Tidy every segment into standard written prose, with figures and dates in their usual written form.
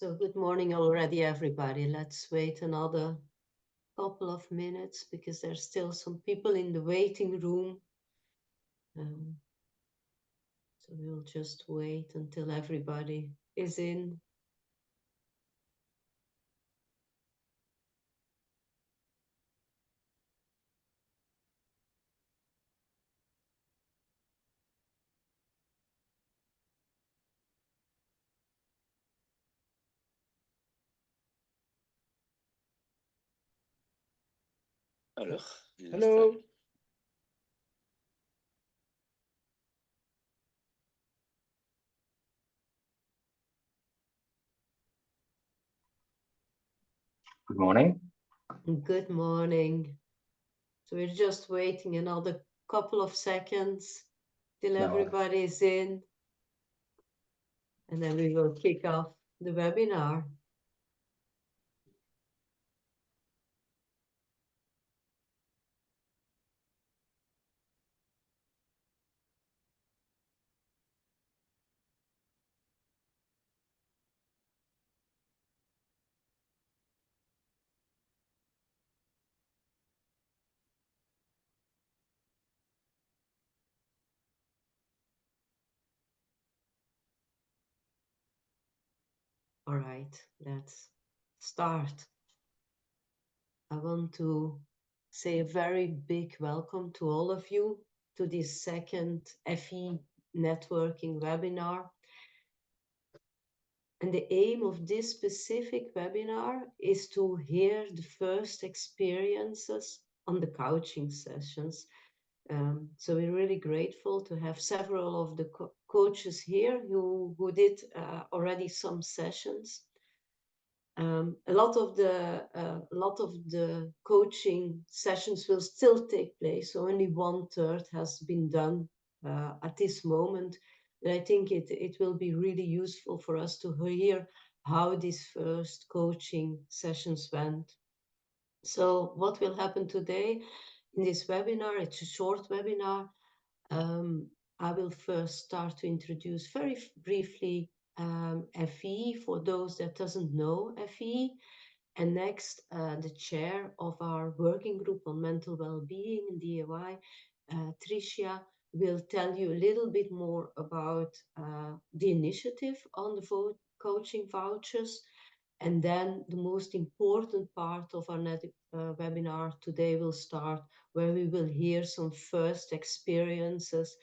So good morning already, everybody. Let's wait another couple of minutes because there's still some people in the waiting room. So we'll just wait until everybody is in. Hello. Good morning. Good morning. So we're just waiting another couple of seconds till everybody is in. And then we will kick off the webinar. All right, let's start. I want to say a very big welcome to all of you to this second FE networking webinar. And the aim of this specific webinar is to hear the first experiences on the coaching sessions. So we're really grateful to have several of the coaches here who did already some sessions. A lot of the coaching sessions will still take place. So only 1/3 has been done at this moment. But I think it will be really useful for us to hear how these first coaching sessions went. So what will happen today in this webinar? It's a short webinar. I will first start to introduce very briefly FVE for those that doesn't know FVE. And next, the chair of our working group on mental well-being in DIY, Tricia, will tell you a little bit more about the initiative on the coaching vouchers. And then the most important part of our webinar today will start, where we will hear some first experiences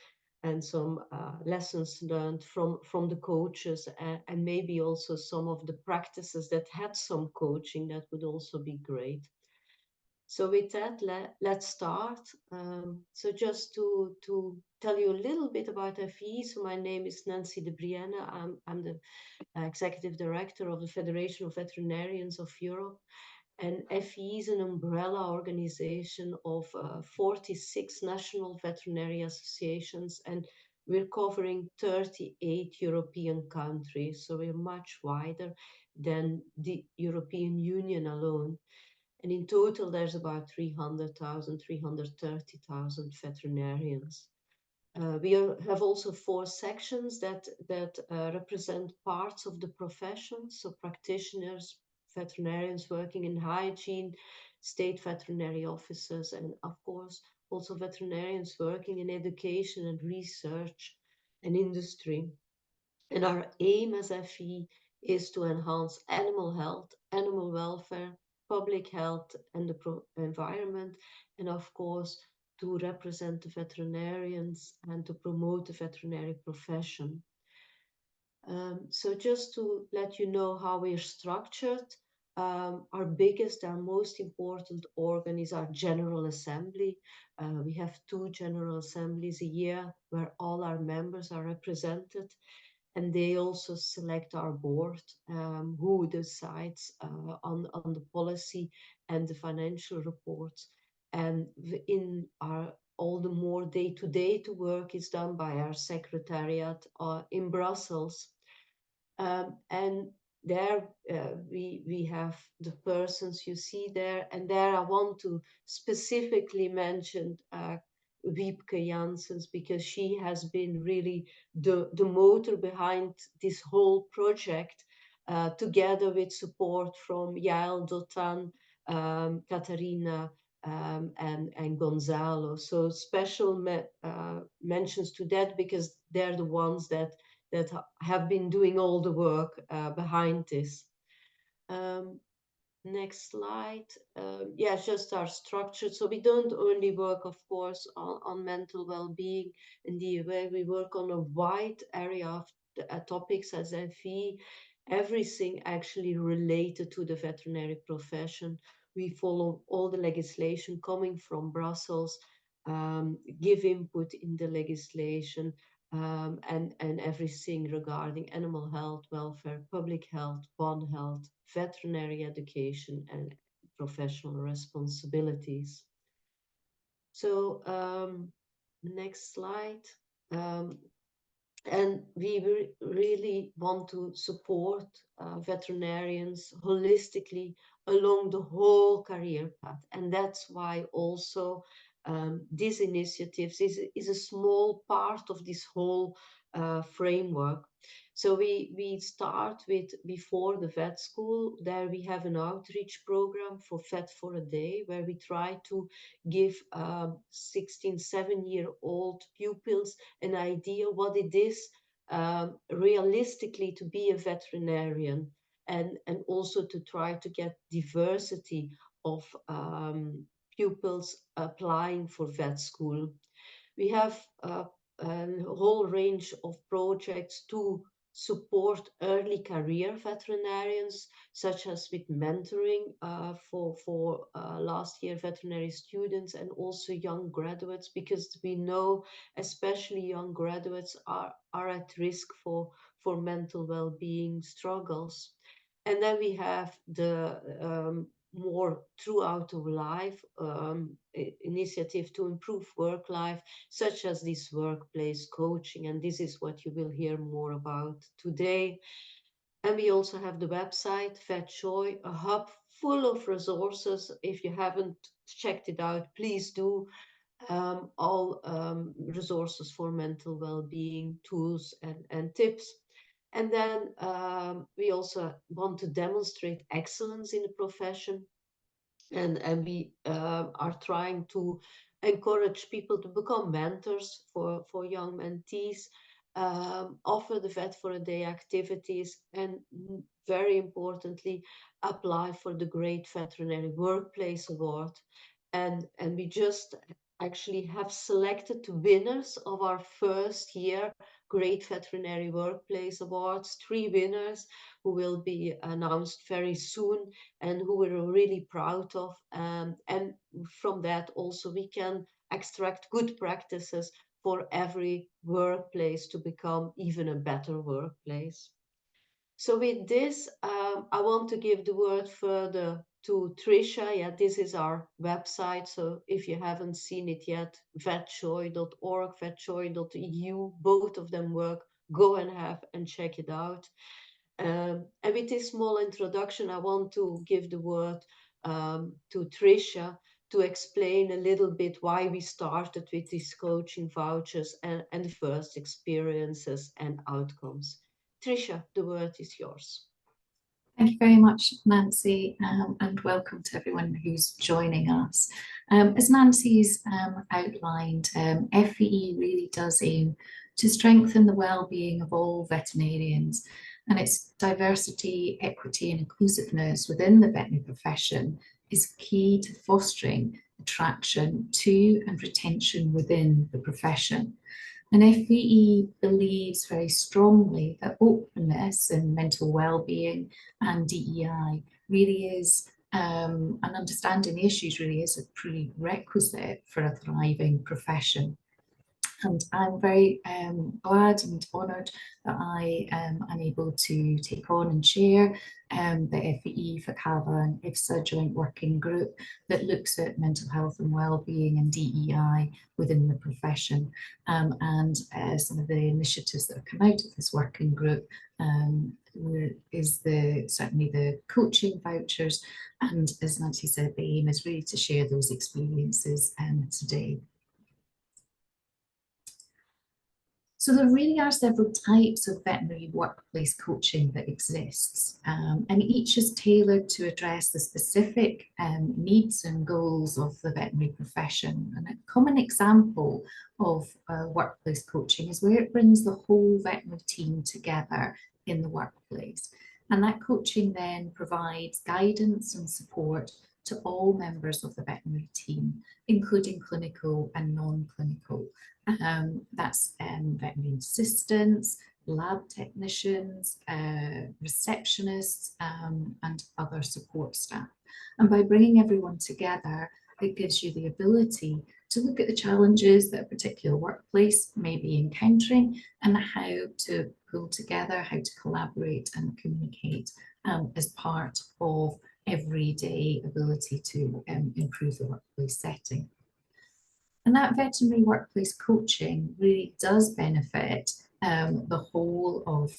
and some lessons learned from the coaches, and maybe also some of the practices that had some coaching. That would also be great. So with that, let's start. So just to tell you a little bit about FVE, so my name is Nancy de Brienne. I'm the Executive Director of the Federation of Veterinarians of Europe. And FVE is an umbrella organization of 46 national veterinary associations, and we're covering 38 European countries. So we're much wider than the European Union alone. And in total, there's about 300,000, 330,000 veterinarians. We have also 4 sections that represent parts of the profession, so practitioners, veterinarians working in hygiene, state veterinary officers, and of course also veterinarians working in education and research and industry. And our aim as FE is to enhance animal health, animal welfare, public health, and the environment, and of course to represent the veterinarians and to promote the veterinary profession. So just to let you know how we're structured, our biggest and most important organ is our General Assembly. We have 2 General Assemblies a year where all our members are represented, and they also select our board, who decides on the policy and the financial reports. And in our all the more day-to-day work is done by our secretariat in Brussels. And there we have the persons you see there, and there I want to specifically mention Wiebke Janssens, because she has been really the motor behind this whole project. together with support from Yael, Dotan, Katarina, and Gonzalo. So special mentions to that, because they're the ones that have been doing all the work behind this. Next slide. Yeah, just our structure. So we don't only work, of course, on mental well-being in the way we work on a wide area of topics as FVE, everything actually related to the veterinary profession. We follow all the legislation coming from Brussels, give input in the legislation, and everything regarding animal health, welfare, public health, bond health, veterinary education, and professional responsibilities. So next slide. And we really want to support veterinarians holistically along the whole career path. And that's why also this initiative is a small part of this whole framework. So we start with, before the vet school, there we have an outreach program for Vet for a Day, where we try to give 16, 7-year-old pupils an idea what it is realistically to be a veterinarian, and also to try to get diversity of pupils applying for vet school. We have a whole range of projects to support early career veterinarians, such as with mentoring for last year veterinary students, and also young graduates, because we know especially young graduates are at risk for mental well-being struggles. And then we have the more throughout of life initiative to improve work life, such as this workplace coaching, and this is what you will hear more about today. And we also have the website VetJoy, a hub full of resources. If you haven't checked it out, please do. All resources for mental well-being, tools and tips. And then we also want to demonstrate excellence in the profession. And we are trying to encourage people to become mentors for young mentees, offer the Vet for a Day activities, and very importantly, apply for the Great Veterinary Workplace Award. And we just actually have selected the winners of our first year Great Veterinary Workplace Awards, 3 winners who will be announced very soon, and who we're really proud of. And from that also we can extract good practices for every workplace to become even a better workplace. So with this, I want to give the word further to Trisha. Yeah, this is our website. So if you haven't seen it yet, vetjoy.org, vetjoy.eu, both of them work. Go and check it out. And with this small introduction, I want to give the word to Trisha to explain a little bit why we started with these coaching vouchers and the first experiences and outcomes. Trisha, the word is yours. Thank you very much, Nancy, and welcome to everyone who's joining us. As Nancy's outlined, FVE really does aim to strengthen the well-being of all veterinarians, and its diversity, equity and inclusiveness within the veterinary profession is key to fostering attraction to and retention within the profession. And FVE believes very strongly that openness and mental well-being and DEI really is, and understanding issues really is a prerequisite for a thriving profession. And I'm very glad and honoured that I am able to take on and share the FVE, FCAVA and IFSA joint working group that looks at mental health and wellbeing and DEI within the profession. And some of the initiatives that have come out of this working group is certainly the coaching vouchers. And as Nancy said, the aim is really to share those experiences today. So there really are several types of veterinary workplace coaching that exists, and each is tailored to address the specific needs and goals of the veterinary profession. And a common example of workplace coaching is where it brings the whole veterinary team together in the workplace. And that coaching then provides guidance and support to all members of the veterinary team, including clinical and non-clinical. That's veterinary assistants, lab technicians, receptionists, and other support staff. And by bringing everyone together, it gives you the ability to look at the challenges that a particular workplace may be encountering and how to pull together, how to collaborate and communicate as part of everyday ability to improve the workplace setting. And that veterinary workplace coaching really does benefit the whole of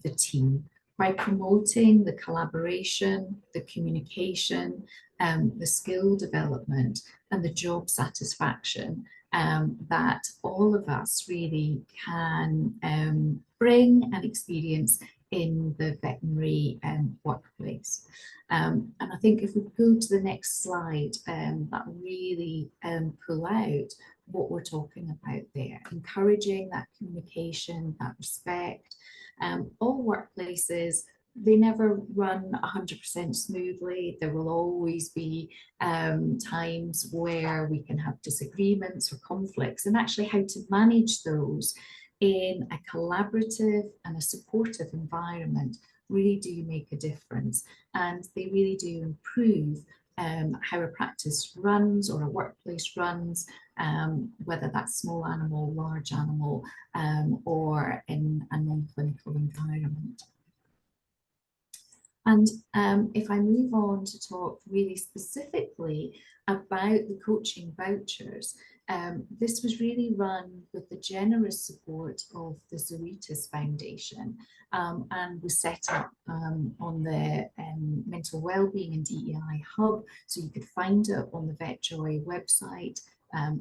the team by promoting the collaboration, the communication, the skill development and the job satisfaction that all of us really can bring and experience in the veterinary workplace. And I think if we go to the next slide, that really pull out what we're talking about there, encouraging that communication, that respect. All workplaces, they never run 100% smoothly. There will always be times where we can have disagreements or conflicts, and actually how to manage those in a collaborative and a supportive environment really do make a difference, and they really do improve how a practice runs or a workplace runs, whether that's small animal, large animal, or in a non-clinical environment. And if I move on to talk really specifically about the coaching vouchers, this was really run with the generous support of the Zoetis Foundation and was set up on the Mental Wellbeing and DEI Hub. So you could find it on the VetJoy website,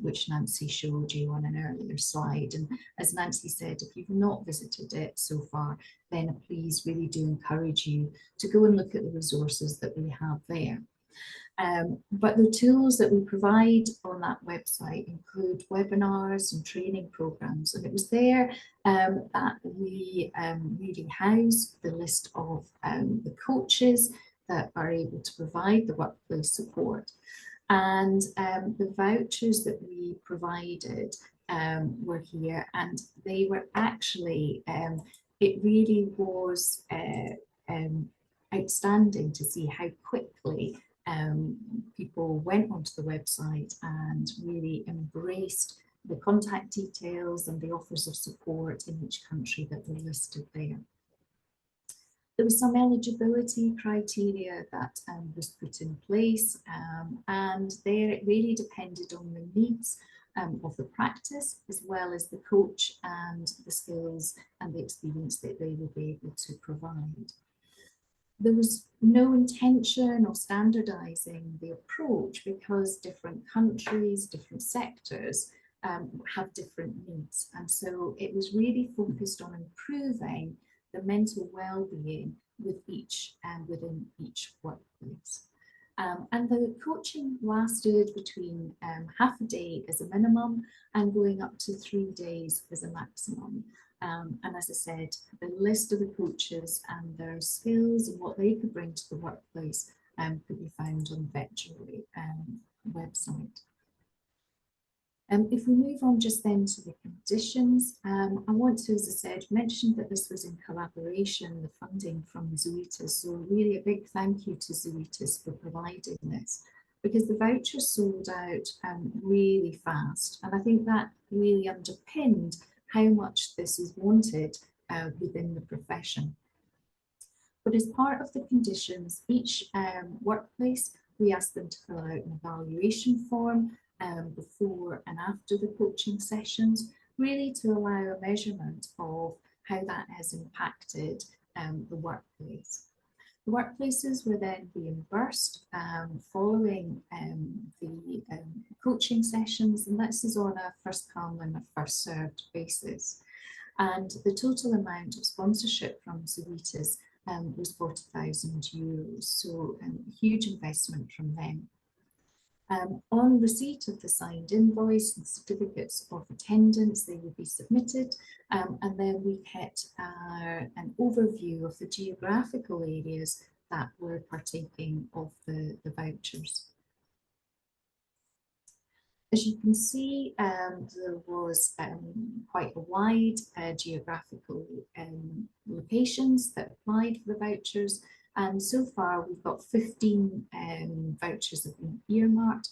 which Nancy showed you on an earlier slide. And as Nancy said, if you've not visited it so far, then please really do encourage you to go and look at the resources that we have there. But the tools that we provide on that website include webinars and training programs. And it was there that we really housed the list of the coaches that are able to provide the workplace support. And the vouchers that we provided were here, and they were actually, it really was outstanding to see how quickly people went onto the website and really embraced the contact details and the offers of support in each country that were listed there. There was some eligibility criteria that was put in place, and there it really depended on the needs of the practice, as well as the coach and the skills and the experience that they would be able to provide. There was no intention of standardizing the approach because different countries, different sectors have different needs. And so it was really focused on improving the mental well-being with each and within each workplace. And the coaching lasted between half a day as a minimum and going up to 3 days as a maximum. And as I said, the list of the coaches and their skills and what they could bring to the workplace could be found on the VetJoy website. If we move on just then to the conditions, I want to, as I said, mention that this was in collaboration, the funding from Zoetis. So really a big thank you to Zoetis for providing this, because the vouchers sold out really fast. And I think that really underpinned how much this is wanted within the profession. But as part of the conditions, each workplace, we asked them to fill out an evaluation form before and after the coaching sessions, really to allow a measurement of how that has impacted the workplace. The workplaces were then reimbursed following the coaching sessions, and this is on a first come and a first served basis. And the total amount of sponsorship from Zoetis was €40,000. So a huge investment from them. On receipt of the signed invoice and certificates of attendance, they will be submitted, and then we get an overview of the geographical areas that were partaking of the vouchers. As you can see, there was quite a wide geographical locations that applied for the vouchers. And so far, we've got 15 vouchers that have been earmarked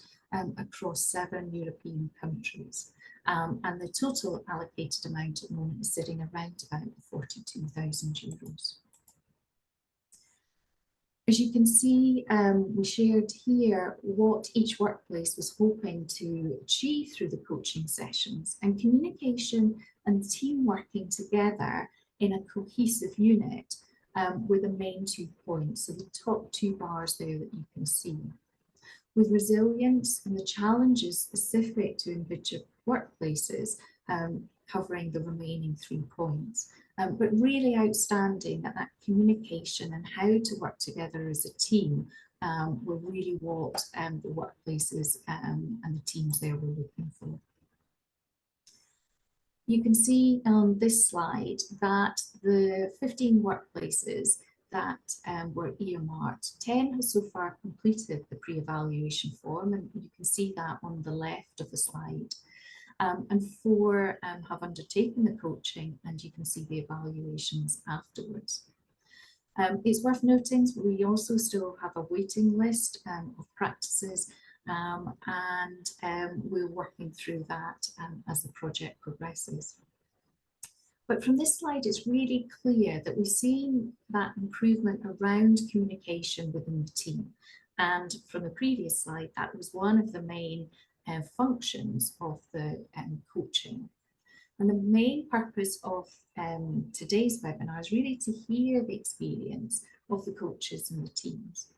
across 7 European countries. And the total allocated amount at the moment is sitting around about €42,000. As you can see, we shared here what each workplace was hoping to achieve through the coaching sessions, and communication and team working together in a cohesive unit were the main 2 points. So the top 2 bars there that you can see. With resilience and the challenges specific to individual workplaces covering the remaining 3 points. But really outstanding that communication and how to work together as a team were really what the workplaces and the teams there were looking for. You can see on this slide that the 15 workplaces that were earmarked, 10 have so far completed the pre-evaluation form, and you can see that on the left of the slide. And 4 have undertaken the coaching, and you can see the evaluations afterwards. It's worth noting we also still have a waiting list of practices, and we're working through that as the project progresses. But from this slide, it's really clear that we've seen that improvement around communication within the team. And from the previous slide, that was one of the main functions of the coaching. And the main purpose of today's webinar is really to hear the experience of the coaches and the teams.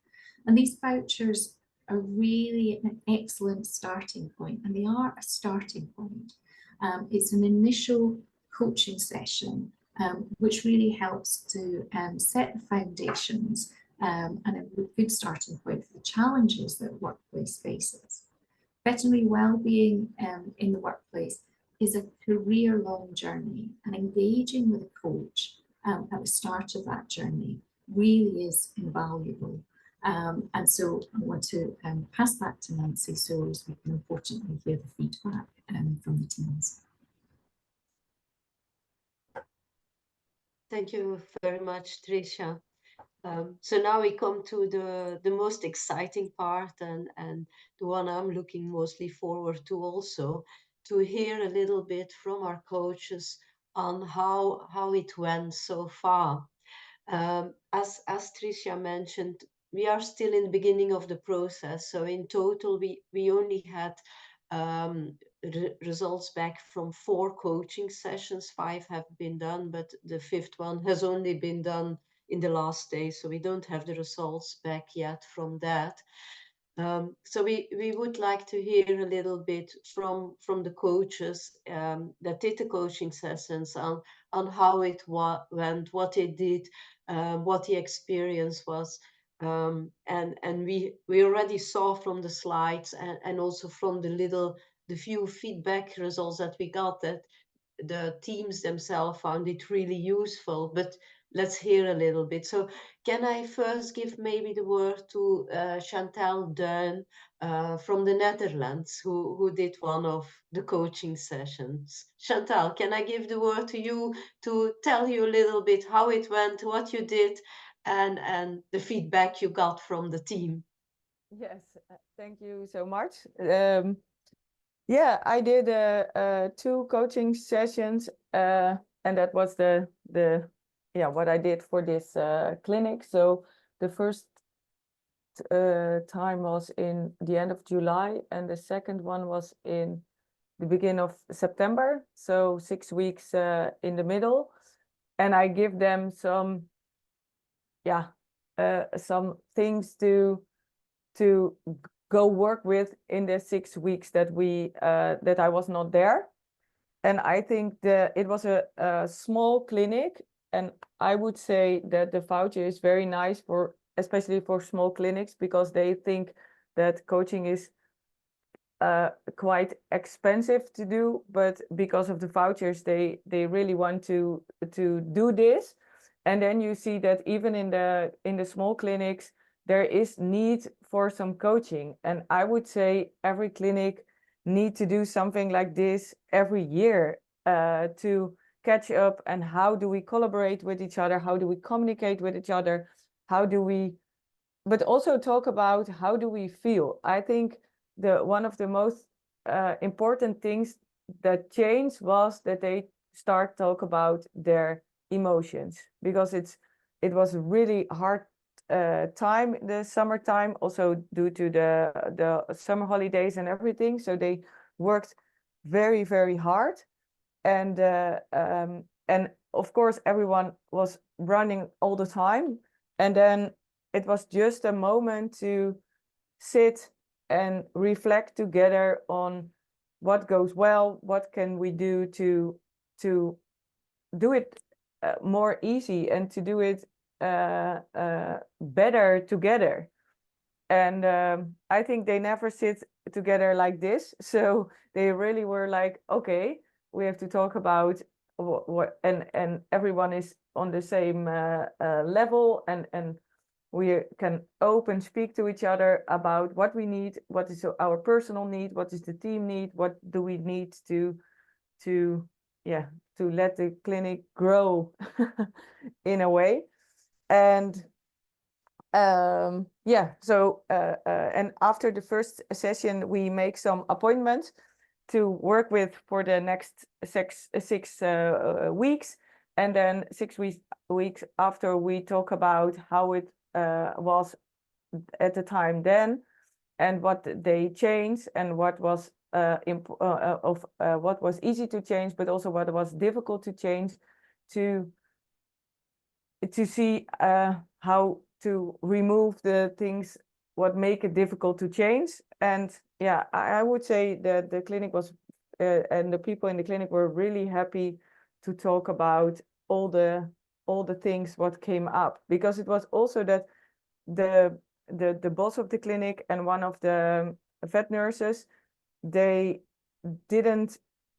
And these vouchers are really an excellent starting point, and they are a starting point. It's an initial coaching session, which really helps to set the foundations and a good starting point for the challenges that workplace faces. Veterinary well-being in the workplace is a career-long journey, and engaging with a coach at the start of that journey really is invaluable. And so I want to pass back to Nancy so as we can importantly hear the feedback from the teams. Thank you very much, Tricia. So now we come to the most exciting part, and the one I'm looking mostly forward to also, to hear a little bit from our coaches on how it went so far. As Tricia mentioned, we are still in the beginning of the process. So in total, we only had results back from 4 coaching sessions. 5 have been done, but the 5th one has only been done in the last day. So we don't have the results back yet from that. So we would like to hear a little bit from the coaches that did the coaching sessions on how it went, what they did, what the experience was. And we already saw from the slides and also from the few feedback results that we got that the teams themselves found it really useful. But let's hear a little bit. So can I first give maybe the word to Chantal Duin from the Netherlands, who did one of the coaching sessions. Chantal, can I give the word to you to tell you a little bit how it went, what you did, and the feedback you got from the team? Yes, thank you so much. Yeah, I did 2 coaching sessions, and that was what I did for this clinic. So the first time was in the end of July, and the second one was in the beginning of September. So 6 weeks in the middle, and I give them some things to go work with in the 6 weeks that I was not there. And I think it was a small clinic, and I would say that the voucher is very nice for, especially for small clinics, because they think that coaching is quite expensive to do, but because of the vouchers, they really want to do this. And then you see that even in the small clinics, there is need for some coaching. And I would say every clinic need to do something like this every year to catch up. And how do we collaborate with each other? How do we communicate with each other? How do we, but also talk about how do we feel? I think one of the most important things that changed was that they start talk about their emotions, because it was a really hard time, the summertime, also due to the summer holidays and everything. So they worked very, very hard, and of course everyone was running all the time, and then it was just a moment to sit and reflect together on what goes well, what can we do to do it more easy, and to do it better together. And I think they never sit together like this. So they really were like, okay, we have to talk about what and everyone is on the same level, and we can open speak to each other about what we need, what is our personal need, what is the team need, what do we need to let the clinic grow in a way. And so and after the first session, we make some appointments to work with for the next six weeks, and then 6 weeks after, we talk about how it was at the time then, and what they changed, and what was what was easy to change, but also what was difficult to change, to see how to remove the things what make it difficult to change. And yeah, I would say that the clinic was and the people in the clinic were really happy to talk about all the things what came up, because it was also that the boss of the clinic and one of the vet nurses, they didn't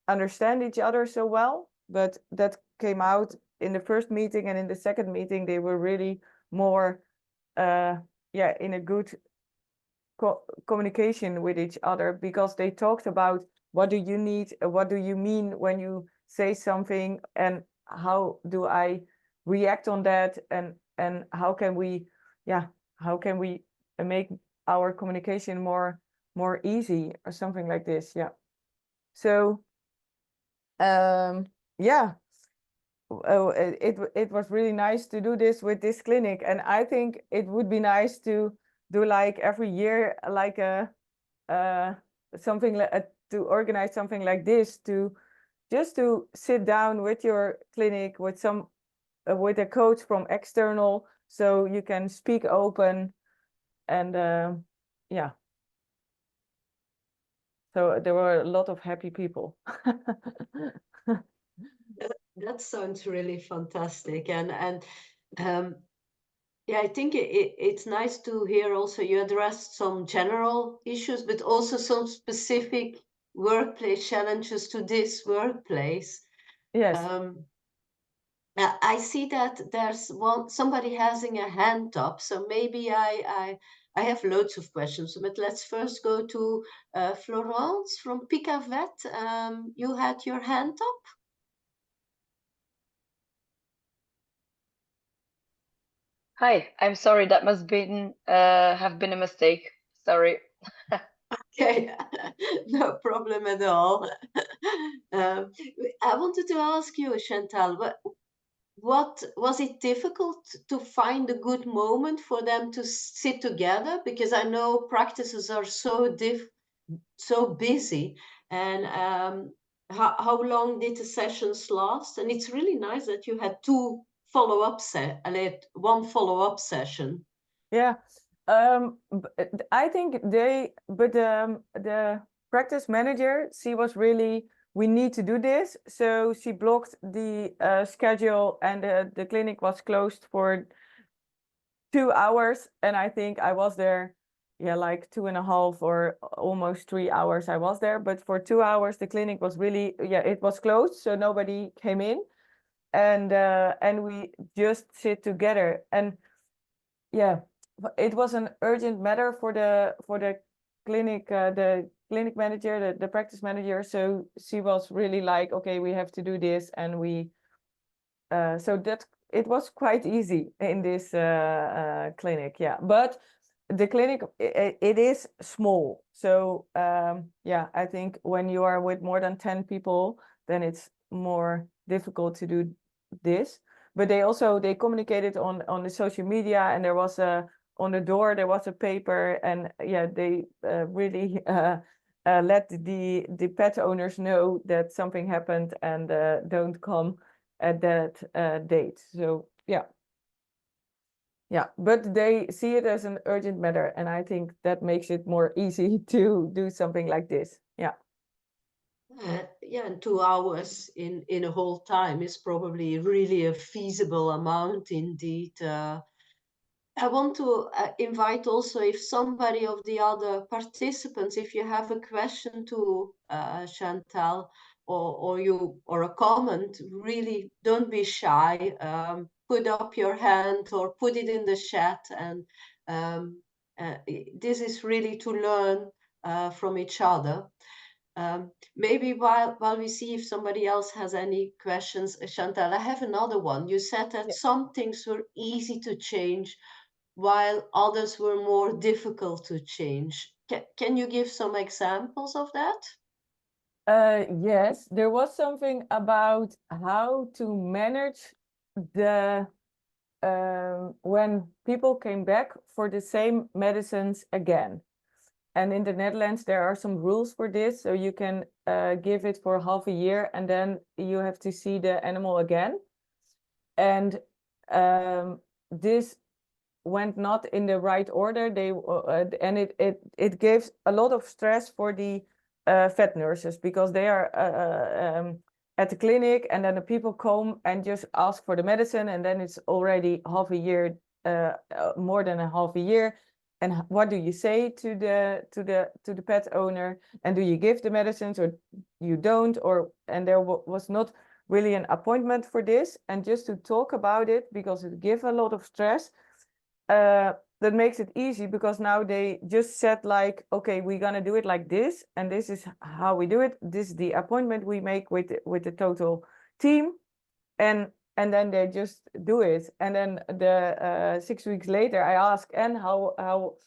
understand each other so well, but that came out in the first meeting, and in the second meeting they were really more in a good communication with each other, because they talked about what do you need, what do you mean when you say something, and how do I react on that, and how can we make our communication more easy, or something like this. Yeah. So it was really nice to do this with this clinic, and I think it would be nice to do like every year, like a something to organize something like this, to just to sit down with your clinic with some with a coach from external, so you can speak open. And yeah, so there were a lot of happy people. That sounds really fantastic. And yeah, I think it's nice to hear also you addressed some general issues, but also some specific workplace challenges to this workplace. Yes. I see that there's somebody having a hand up, so maybe I have loads of questions, but let's first go to Florence from Pika Vet. You had your hand up. Hi, I'm sorry, that must been have been a mistake. Sorry. Okay, no problem at all. I wanted to ask you, Chantal, what was it difficult to find a good moment for them to sit together? Because I know practices are so busy, and how long did the sessions last? And it's really nice that you had one follow-up session. Yeah. I think the practice manager, she was really we need to do this. So she blocked the schedule, and the clinic was closed for 2 hours. And I think I was there, yeah, like 2.5 or almost 3 hours I was there. But for 2 hours, the clinic was really, yeah, it was closed. So nobody came in. And we just sit together. And yeah, it was an urgent matter for the clinic, the clinic manager, the practice manager. So she was really like, okay, we have to do this. And we, so that it was quite easy in this clinic. Yeah, but the clinic, it is small. So yeah, I think when you are with more than 10 people, then it's more difficult to do this. But they communicated on the social media, and there was on the door there was a paper, and yeah, they really let the pet owners know that something happened, and don't come at that date. So yeah, but they see it as an urgent matter, and I think that makes it more easy to do something like this. Yeah. Yeah, and 2 hours in a whole time is probably really a feasible amount indeed. I want to invite also, if somebody of the other participants, if you have a question to Chantal, or a comment, really don't be shy. Put up your hand or put it in the chat, and this is really to learn from each other. Maybe while we see if somebody else has any questions, Chantal, I have another one. You said that some things were easy to change, while others were more difficult to change. Can you give some examples of that? Yes, there was something about how to manage the when people came back for the same medicines again. And in the Netherlands, there are some rules for this. So you can give it for half a year, and then you have to see the animal again. And this went not in the right order. They and it gives a lot of stress for the vet nurses, because they are at the clinic, and then the people come and just ask for the medicine, and then it's already half a year, more than a half a year. And what do you say to the pet owner? And do you give the medicines or you don't? Or and there was not really an appointment for this, and just to talk about it, because it gives a lot of stress. That makes it easy, because now they just said like, okay, we're gonna do it like this, and this is how we do it. This is the appointment we make with the total team, and then they just do it. And then the 6 weeks later, I asked, and how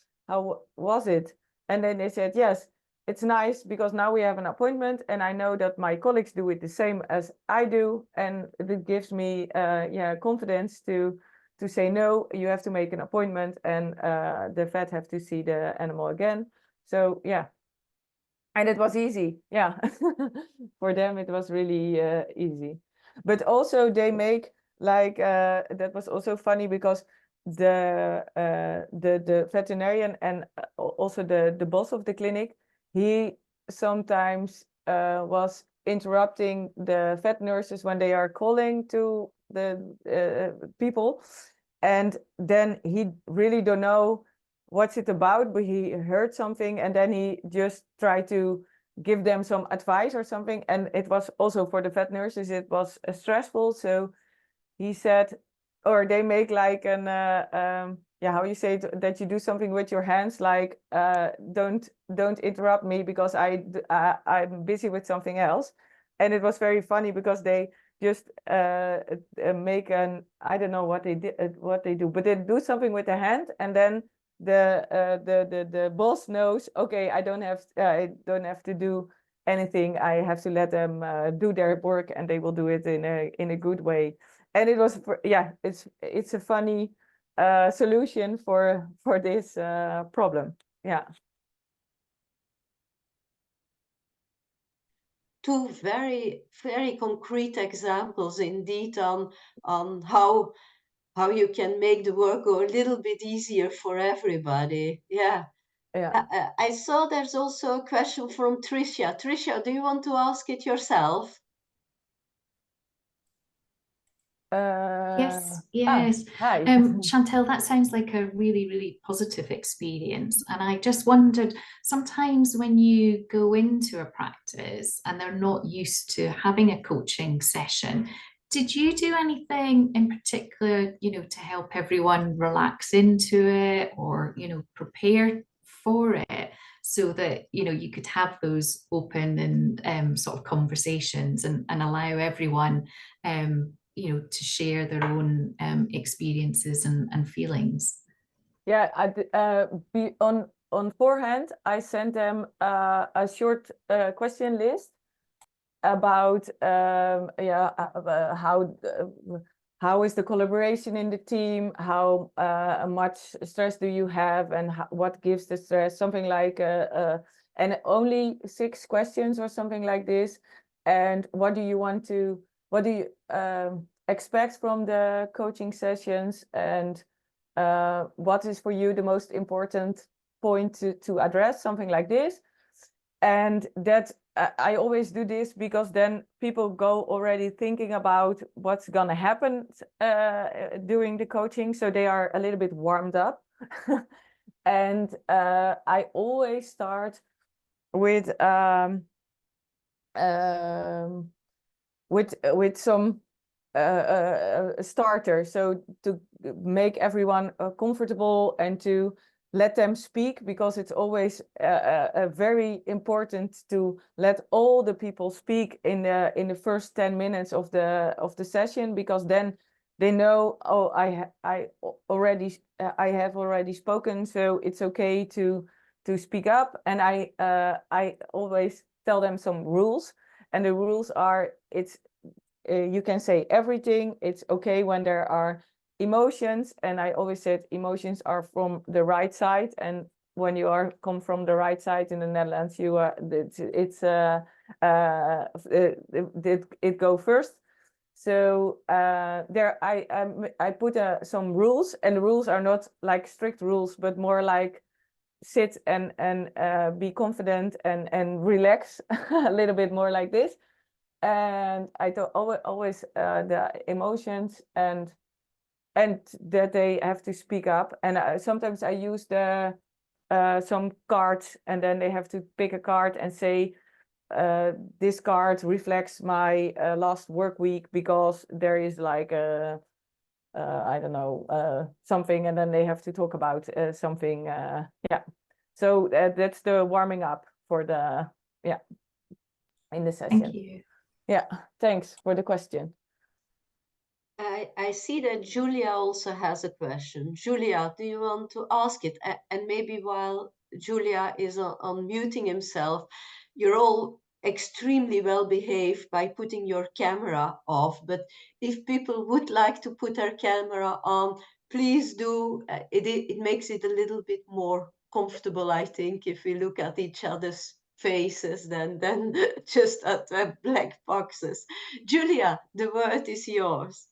was it? And then they said, yes, it's nice, because now we have an appointment, and I know that my colleagues do it the same as I do, and it gives me confidence to say, no, you have to make an appointment, and the vet have to see the animal again. So yeah, and it was easy. Yeah, for them it was really easy. But also they make like that was also funny, because the veterinarian and also the boss of the clinic, he sometimes was interrupting the vet nurses when they are calling to the people. And then he really don't know what's it about, but he heard something, and then he just tried to give them some advice or something. And it was also for the vet nurses, it was stressful. So he said, or they make like an how you say it, that you do something with your hands, like don't interrupt me, because I'm busy with something else. And it was very funny, because they just make an, I don't know what they did, what they do, but they do something with the hand, and then the boss knows, okay, I don't have to do anything. I have to let them do their work, and they will do it in a good way. And it was it's a funny solution for this problem. Yeah. Two very, very concrete examples indeed on how you can make the work go a little bit easier for everybody. Yeah. Yeah. I saw there's also a question from Tricia. Tricia, do you want to ask it yourself? Yes, yes. Hi. Chantel, that sounds like a really, really positive experience. And I just wondered, sometimes when you go into a practice and they're not used to having a coaching session, did you do anything in particular, to help everyone relax into it or, prepare for it so that, you could have those open and sort of conversations and allow everyone to share their own experiences and feelings. Yeah, on forehand, I sent them a short question list about how is the collaboration in the team, how much stress do you have, and what gives the stress, something like and only 6 questions or something like this. And what do you expect from the coaching sessions, and what is for you the most important point to address, something like this. And that I always do this because then people go already thinking about what's gonna happen during the coaching, so they are a little bit warmed up. And I always start with some starter, so to make everyone comfortable and to let them speak, because it's always very important to let all the people speak in the first 10 minutes of the session, because then they know, oh, I have already spoken, so it's okay to speak up. And I always tell them some rules, and the rules are, you can say everything. It's okay when there are emotions, and I always said emotions are from the right side, and when you come from the right side in the Netherlands, it go first. So there I put some rules, and the rules are not like strict rules, but more like sit and be confident and relax a little bit more like this. And I thought always the emotions and that they have to speak up. And sometimes I use some cards, and then they have to pick a card and say, this card reflects my last work week, because there is like a I don't know, something, and then they have to talk about something. Yeah, so that's the warming up for the in the session. Thank you. Yeah, thanks for the question. I see that Julia also has a question. Julia, do you want to ask it? And maybe while Julia is on muting himself, you're all extremely well behaved by putting your camera off. But if people would like to put their camera on, please do. It makes it a little bit more comfortable, I think, if we look at each other's faces than just at black boxes. Julia, the word is yours.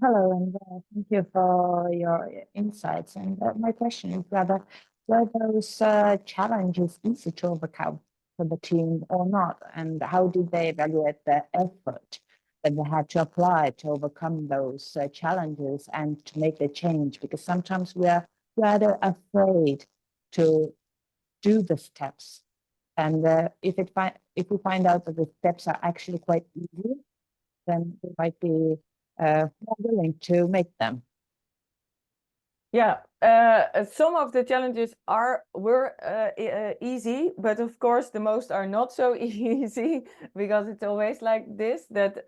Hello, and thank you for your insights. And my question is whether were those challenges easy to overcome for the team or not, and how did they evaluate the effort that they had to apply to overcome those challenges and to make the change? Because sometimes we are rather afraid to do the steps, and if we find out that the steps are actually quite easy, then we might be more willing to make them. Yeah, some of the challenges were easy, but of course the most are not so easy, because it's always like this, that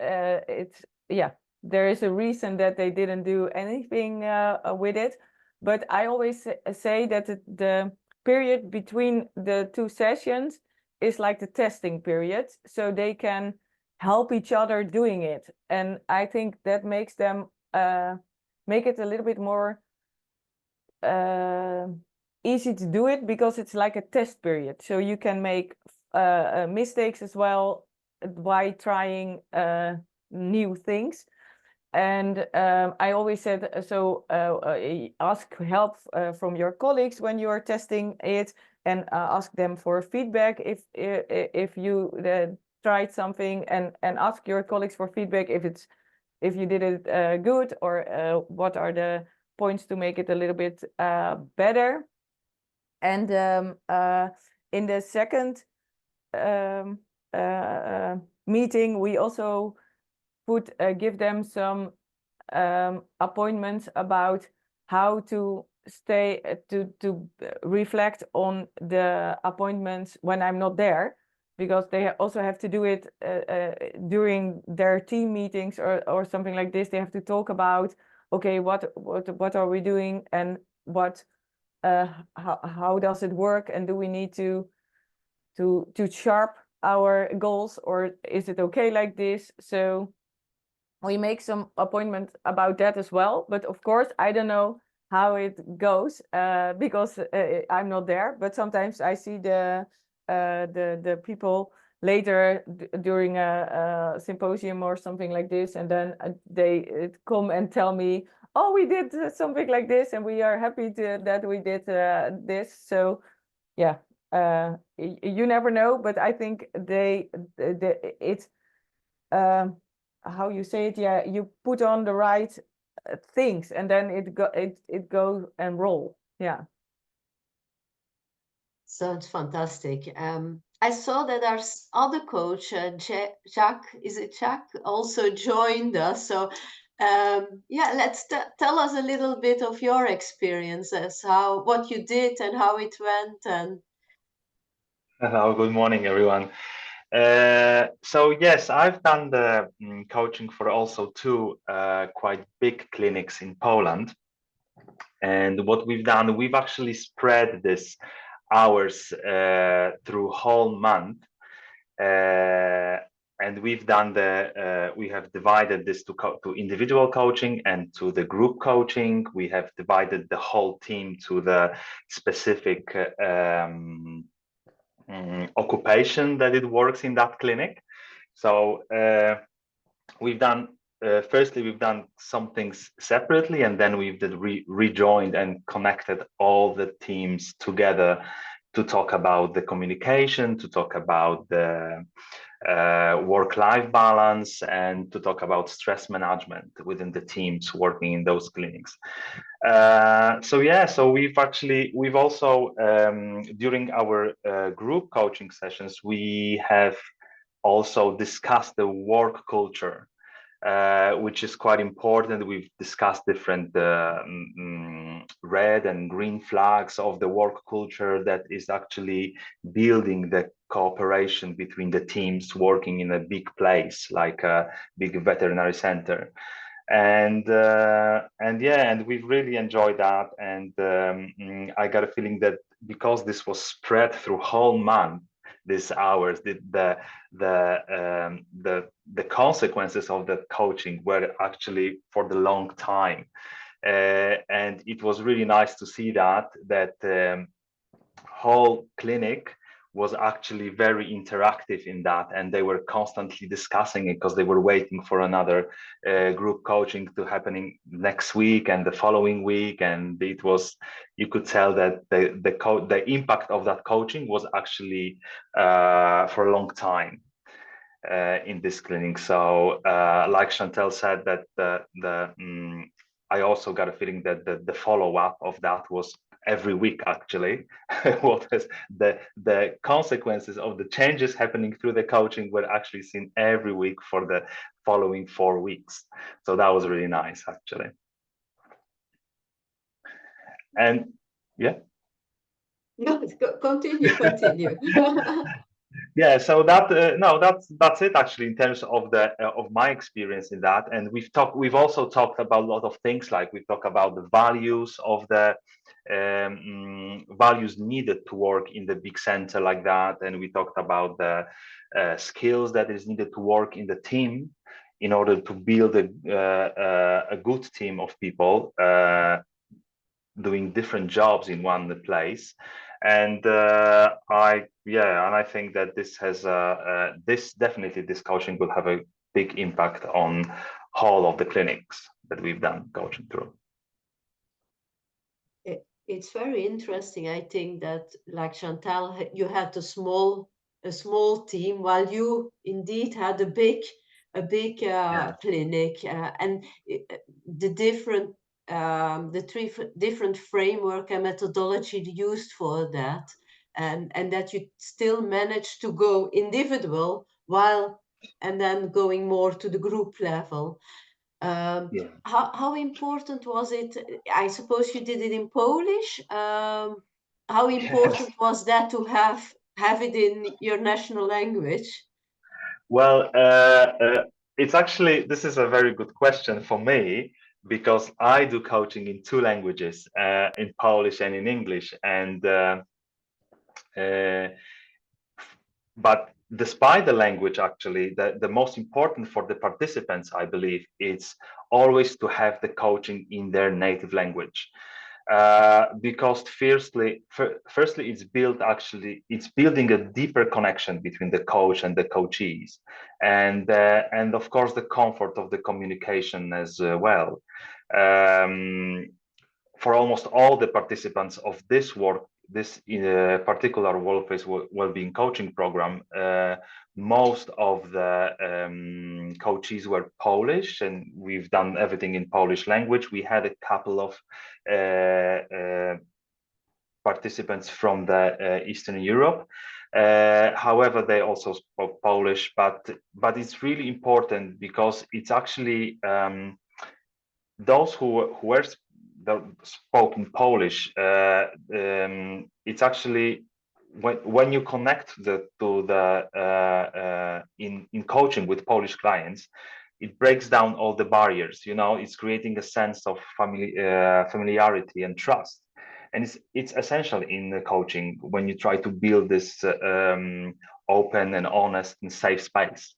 there is a reason that they didn't do anything with it. But I always say that the period between the 2 sessions is like the testing period, so they can help each other doing it. And I think that makes them make it a little bit more easy to do it, because it's like a test period, so you can make mistakes as well by trying new things. and I always said, so ask help from your colleagues when you are testing it, and ask them for feedback if you tried something, and ask your colleagues for feedback if you did it good, or what are the points to make it a little bit better. And in the second meeting, we also give them some appointments about how to stay to reflect on the appointments when I'm not there, because they also have to do it during their team meetings or something like this. They have to talk about, okay, what are we doing, and what how does it work, and do we need to sharp our goals, or is it okay like this? So we make some appointment about that as well. But of course, I don't know how it goes because I'm not there. But sometimes I see the people later during a symposium or something like this, and then they come and tell me, oh, we did something like this, and we are happy that we did this. So yeah, you never know, but I think it's how you say it, yeah, you put on the right things, and then it goes and roll. Yeah. Sounds fantastic. I saw that our other coach, Jack, is it Jack, also joined us. So yeah, let's tell us a little bit of your experiences, what you did and how it went. And Hello, good morning, everyone. So yes, I've done the coaching for also two quite big clinics in Poland. And what we've done, we've actually spread this hours through whole month. And we've done we have divided this to individual coaching and to the group coaching. We have divided the whole team to the specific occupation that it works in that clinic. So we've done firstly, we've done some things separately, and then we've rejoined and connected all the teams together to talk about the communication, to talk about the work-life balance, and to talk about stress management within the teams working in those clinics. So yeah, so we've also during our group coaching sessions, we have also discussed the work culture, which is quite important. We've discussed different red and green flags of the work culture that is actually building the cooperation between the teams working in a big place like a big veterinary center. And yeah, and we've really enjoyed that. And I got a feeling that because this was spread through whole month, these hours, the consequences of the coaching were actually for the long time, and it was really nice to see that whole clinic was actually very interactive in that, and they were constantly discussing it because they were waiting for another group coaching to happening next week and the following week. And it was, you could tell that the impact of that coaching was actually for a long time in this clinic. So like Chantal said, that I also got a feeling that the follow-up of that was every week actually. What is the consequences of the changes happening through the coaching were actually seen every week for the following 4 weeks. So that was really nice actually. And yeah. no, continue. Yeah, so that no, that's it actually in terms of the of my experience in that. And we've also talked about a lot of things, like we talk about the values of the values needed to work in the big center like that, and we talked about the skills that is needed to work in the team in order to build a good team of people doing different jobs in one place. And I think that this has this coaching will have a big impact whole of the clinics that we've done coaching through. It's very interesting. I think that, like Chantal, you had a small team, while you indeed had a big clinic, and the different framework and methodology used for that, and that you still managed to go individual and then going more to the group level. How important was it? I suppose you did it in Polish. How important was that to have it in your national language? Well, it's actually, this is a very good question for me, because I do coaching in 2 languages, in Polish and in English. And but despite the language, actually, the most important for the participants, I believe, is always to have the coaching in their native language. Because firstly, it's building a deeper connection between the coach and the coachees, and of course the comfort of the communication as well. For almost all the participants of this particular world-based well-being coaching program, most of the coaches were Polish, and we've done everything in Polish language. We had a couple of participants from the Eastern Europe. However, they also spoke Polish, but it's really important, because it's actually those who spoke in Polish. It's actually when you connect in coaching with Polish clients, it breaks down all the barriers. It's creating a sense of familiarity and trust, and it's essential in the coaching when you try to build this open and honest and safe space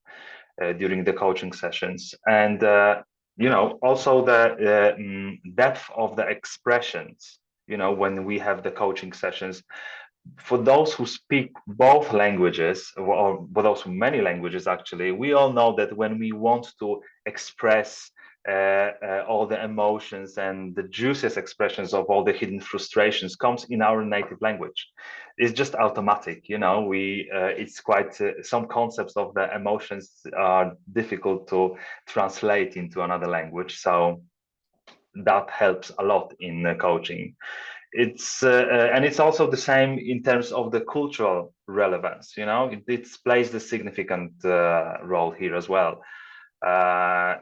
during the coaching sessions. And also the depth of the expressions, when we have the coaching sessions. For those who speak both languages, or for those who many languages, actually, we all know that when we want to express all the emotions and the juiciest expressions of all the hidden frustrations comes in our native language. It's just automatic, it's quite some concepts of the emotions are difficult to translate into another language, so that helps a lot in coaching. And it's also the same in terms of the cultural relevance. It plays the significant role here as well,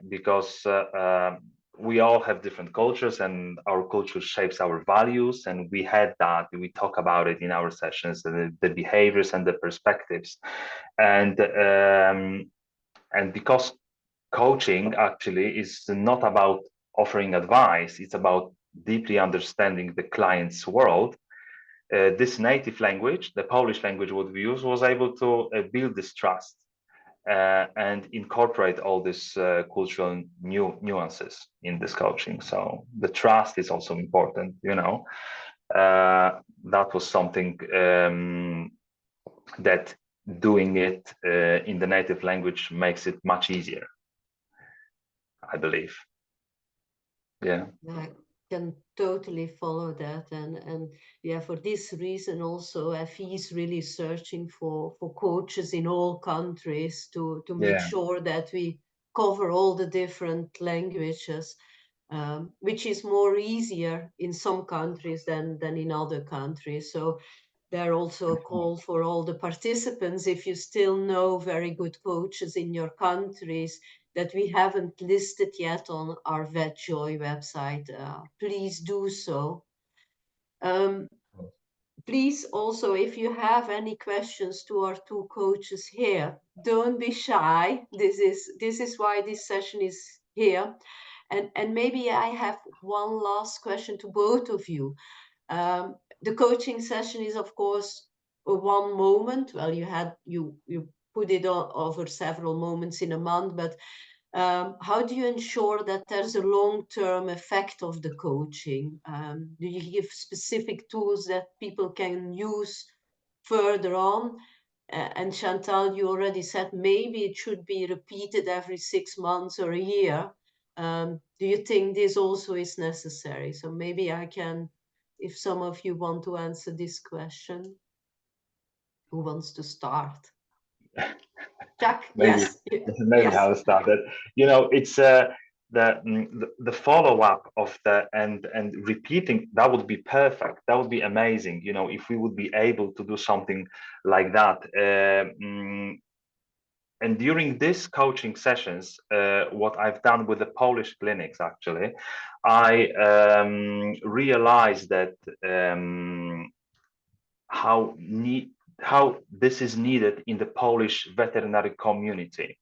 because we all have different cultures, and our culture shapes our values, and we talk about it in our sessions, the behaviors and the perspectives, and because coaching actually is not about offering advice, it's about deeply understanding the client's world. This native language, the Polish language what we use, was able to build this trust and incorporate all these cultural nuances in this coaching. So the trust is also important, that was something that doing it in the native language makes it much easier, I believe. Yeah. I can totally follow that, and yeah, for this reason also FVE is really searching for coaches in all countries to make sure that we cover all the different languages, which is more easier in some countries than in other countries. So there also a call for all the participants, if you still know very good coaches in your countries that we haven't listed yet on our VetJoy website, please do so. Please also, if you have any questions to our 2 coaches here, don't be shy. This is why this session is here. And maybe I have one last question to both of you. The coaching session is, of course, a one moment. Well, you put it over several moments in a month, but how do you ensure that there's a long-term effect of the coaching? Do you give specific tools that people can use further on? And Chantal, you already said maybe it should be repeated every 6 months or a year. Do you think this also is necessary? So maybe I can, if some of you want to answer this question, who wants to start? Jack, Maybe, yes. maybe Yes. I'll start it. You know, it's the follow-up of the and repeating, that would be perfect. That would be amazing. You know, if we would be able to do something like that. And during these coaching sessions, what I've done with the Polish clinics, actually, I realized that how this is needed in the Polish veterinary community,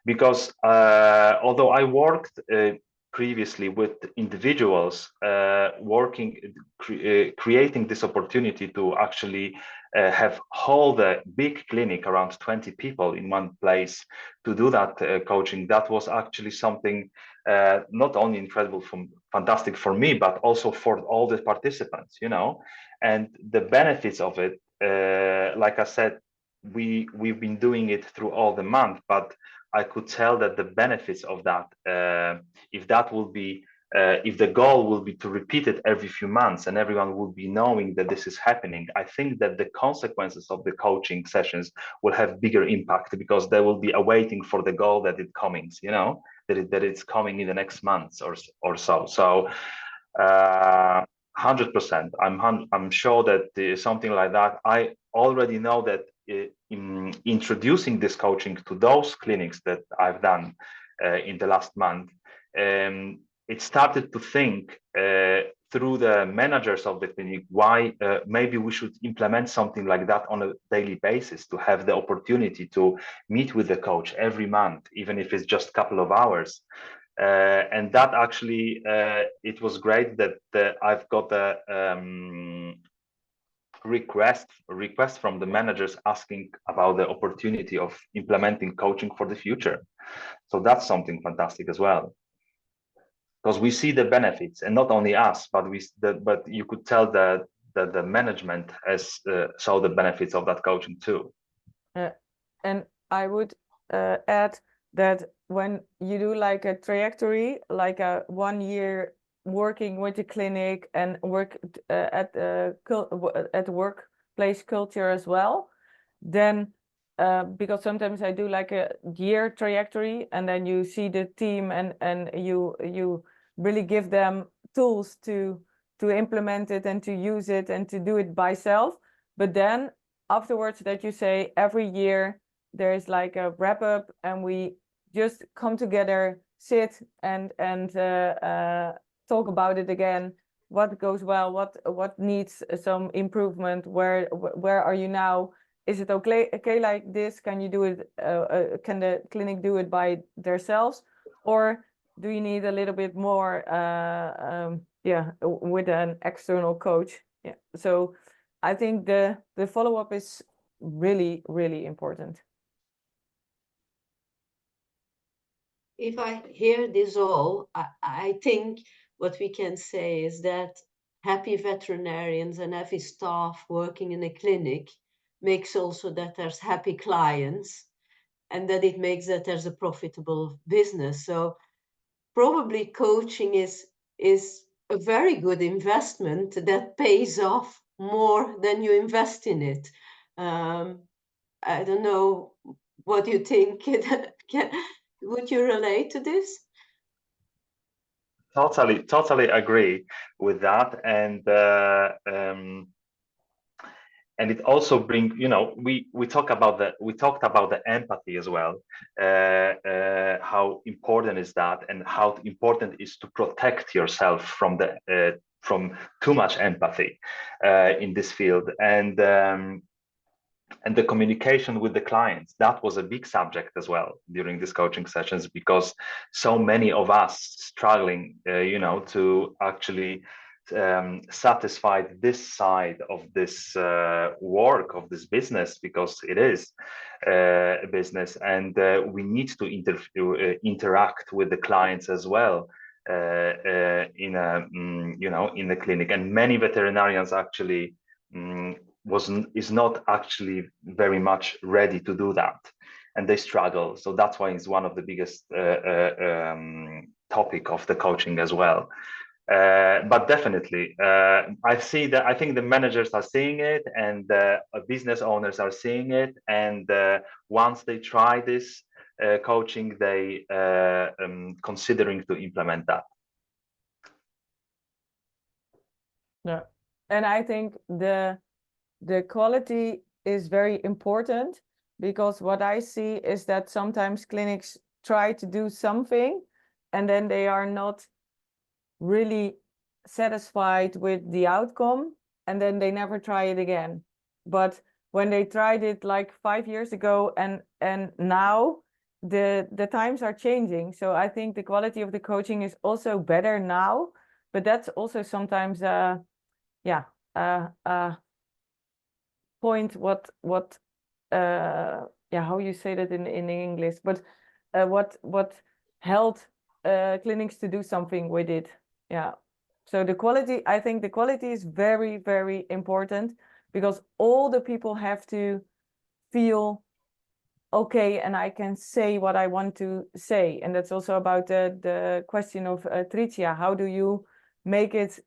because although I worked previously with individuals creating this opportunity to actually have hold a big clinic around 20 people in one place to do that coaching, that was actually something not only incredible, fantastic for me, but also for all the participants, you know. And the benefits of it, like I said, we've been doing it through all the month, but I could tell that the benefits of that, if that will be, if the goal will be to repeat it every few months and everyone will be knowing that this is happening, I think that the consequences of the coaching sessions will have bigger impact, because they will be awaiting for the goal that it comes, you know, that it's coming in the next months or so. So 100%, I'm sure that something like that. I already know that in introducing this coaching to those clinics that I've done in the last month, it started to think through the managers of the clinic why maybe we should implement something like that on a daily basis, to have the opportunity to meet with the coach every month, even if it's just a couple of hours. And that actually, it was great that I've got a request from the managers asking about the opportunity of implementing coaching for the future. So that's something fantastic as well, because we see the benefits, and not only us, but but you could tell that the management has saw the benefits of that coaching too. And I would add that when you do like a trajectory, like a 1 year working with the clinic and work at the workplace culture as well, then because sometimes I do like a year trajectory, and then you see the team and you really give them tools to implement it and to use it and to do it by self. But then afterwards, that you say every year there's like a wrap up, and we just come together, sit and talk about it again. What goes well, what needs some improvement, where are you now? Is it okay like this? Can you do it? Can the clinic do it by themselves, or do you need a little bit more? Yeah, with an external coach. Yeah. So I think the follow up is really, really important. If I hear this all, I think what we can say is that happy veterinarians and happy staff working in a clinic makes also that there's happy clients, and that it makes that there's a profitable business. So probably coaching is a very good investment that pays off more than you invest in it. I don't know what you think. Would you relate to this? Totally agree with that. And it also brings, you know, we talked about the empathy as well, how important is that, and how important is to protect yourself from too much empathy in this field. And the communication with the clients, that was a big subject as well during these coaching sessions, because so many of us struggling, you know, to actually satisfy this side of this work of this business, because it is a business, and we need to interact with the clients as well in a you know, in the clinic. And many veterinarians actually is not actually very much ready to do that. and they struggle. So that's why it's one of the biggest topic of the coaching as well. But definitely, I see that. I think the managers are seeing it, and business owners are seeing it. And once they try this coaching, they considering to implement that. Yeah, and I think the quality is very important, because what I see is that sometimes clinics try to do something and then they are not really satisfied with the outcome, and then they never try it again. But when they tried it like 5 years ago and now, the times are changing. So I think the quality of the coaching is also better now, but that's also sometimes point what how you say that in English, but what held clinics to do something with it. Yeah, so the quality, I think the quality is very, very important, because all the people have to feel okay, and I can say what I want to say. And that's also about the question of Tricia. How do you make it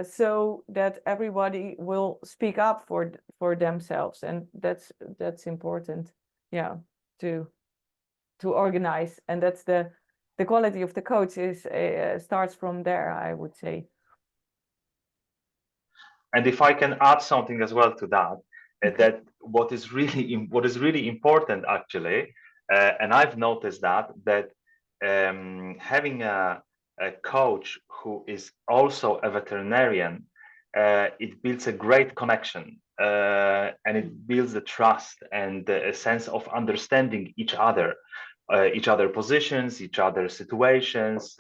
so that everybody will speak up for themselves? And that's important, yeah, to organize. And that's the quality of the coach is starts from there, I would say. And if I can add something as well to that, that what is really important actually, and I've noticed that having a coach who is also a veterinarian, it builds a great connection, and it builds the trust and a sense of understanding each other positions, each other situations.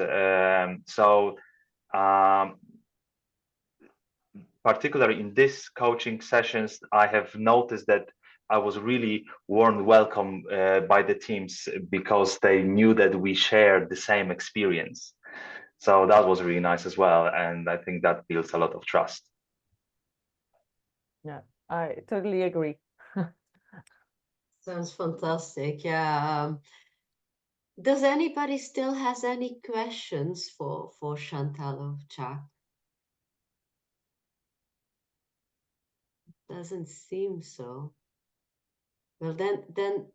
Particularly in this coaching sessions, I have noticed that I was really warm welcome by the teams, because they knew that we shared the same experience. So that was really nice as well. And I think that builds a lot of trust. Yeah, I totally agree. Sounds fantastic. Yeah. Does anybody still has any questions for Chantal or Chuck? Doesn't seem so. Well, then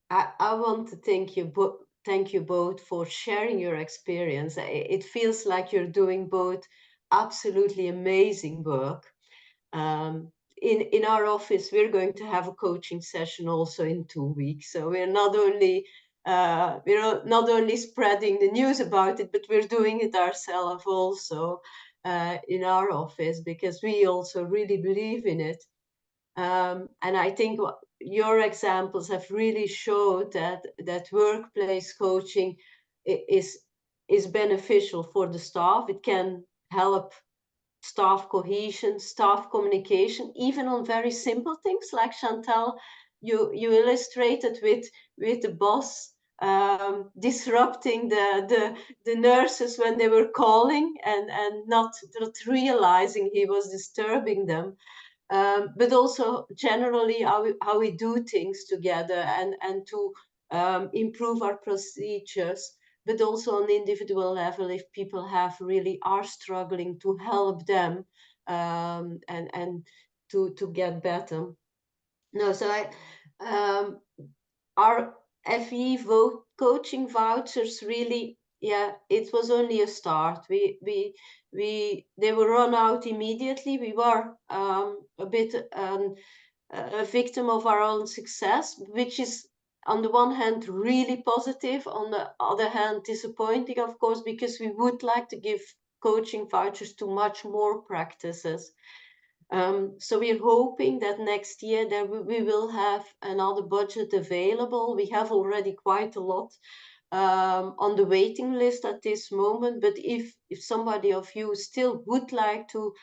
I want to thank you both for sharing your experience. It feels like you're doing both absolutely amazing work. In our office, we're going to have a coaching session also in 2 weeks. So we're not only spreading the news about it, but we're doing it ourselves also in our office, because we also really believe in it. And I think your examples have really showed that workplace coaching is beneficial for the staff. It can help staff cohesion, staff communication, even on very simple things like Chantal, you illustrated with the boss disrupting the nurses when they were calling and not realizing he was disturbing them. But also generally how we do things together and to improve our procedures, but also on the individual level, if people really are struggling, to help them and to get better. No, so our FVE coaching vouchers really, yeah, it was only a start. They were run out immediately. We were a bit a victim of our own success, which is on the one hand really positive, on the other hand disappointing, of course, because we would like to give coaching vouchers to much more practices. So we're hoping that next year we will have another budget available. We have already quite a lot on the waiting list at this moment. But if somebody of you still would like to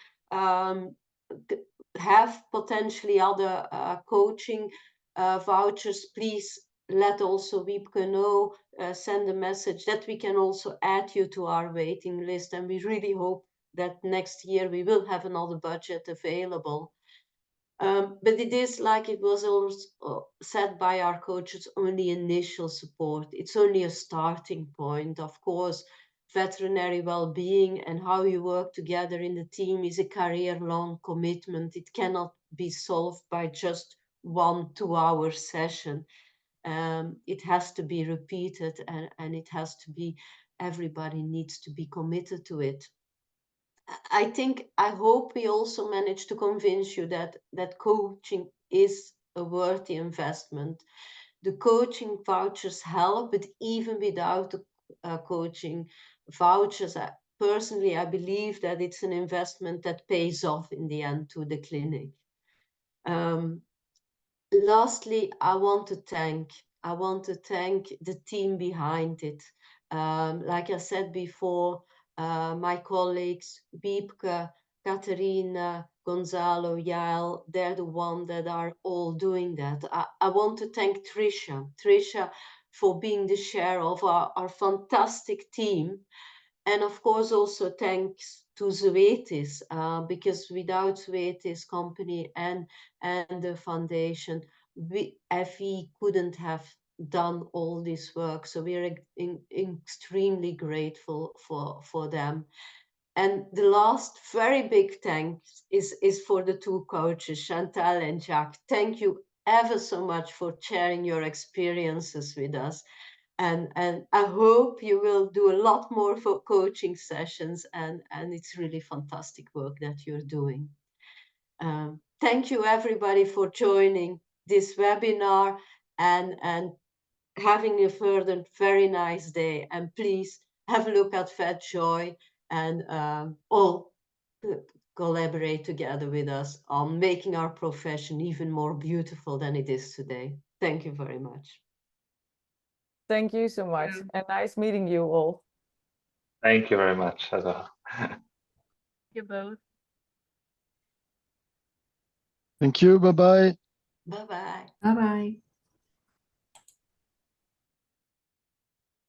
have potentially other coaching vouchers, please let also Wiebke know, send a message that we can also add you to our waiting list. And we really hope that next year we will have another budget available. But it is, like it was also said by our coaches, only initial support. It's only a starting point. Of course, veterinary well-being and how you work together in the team is a career-long commitment. It cannot be solved by just 1-2 hour session. It has to be repeated, and it has to be, everybody needs to be committed to it. I hope we also managed to convince you that coaching is a worthy investment. The coaching vouchers help, but even without the coaching vouchers, personally, I believe that it's an investment that pays off in the end to the clinic. Lastly, I want to thank the team behind it. Like I said before, my colleagues, Biepke, Katerina, Gonzalo, Yael, they're the ones that are all doing that. I want to thank Trisha for being the chair of our fantastic team. And of course, also thanks to Zoetis, because without Zoetis company and the foundation, FVE couldn't have done all this work. So we're extremely grateful for them. And the last very big thanks is for the two coaches, Chantal and Jacques. Thank you ever so much for sharing your experiences with us. And I hope you will do a lot more for coaching sessions, and it's really fantastic work that you're doing. Thank you everybody for joining this webinar, and having a further very nice day. And please have a look at VetJoy, and all collaborate together with us on making our profession even more beautiful than it is today. Thank you very much. Thank you so much, and nice meeting you all. Thank you very much as well. You both. Thank you. Bye-bye. Bye-bye. Bye-bye.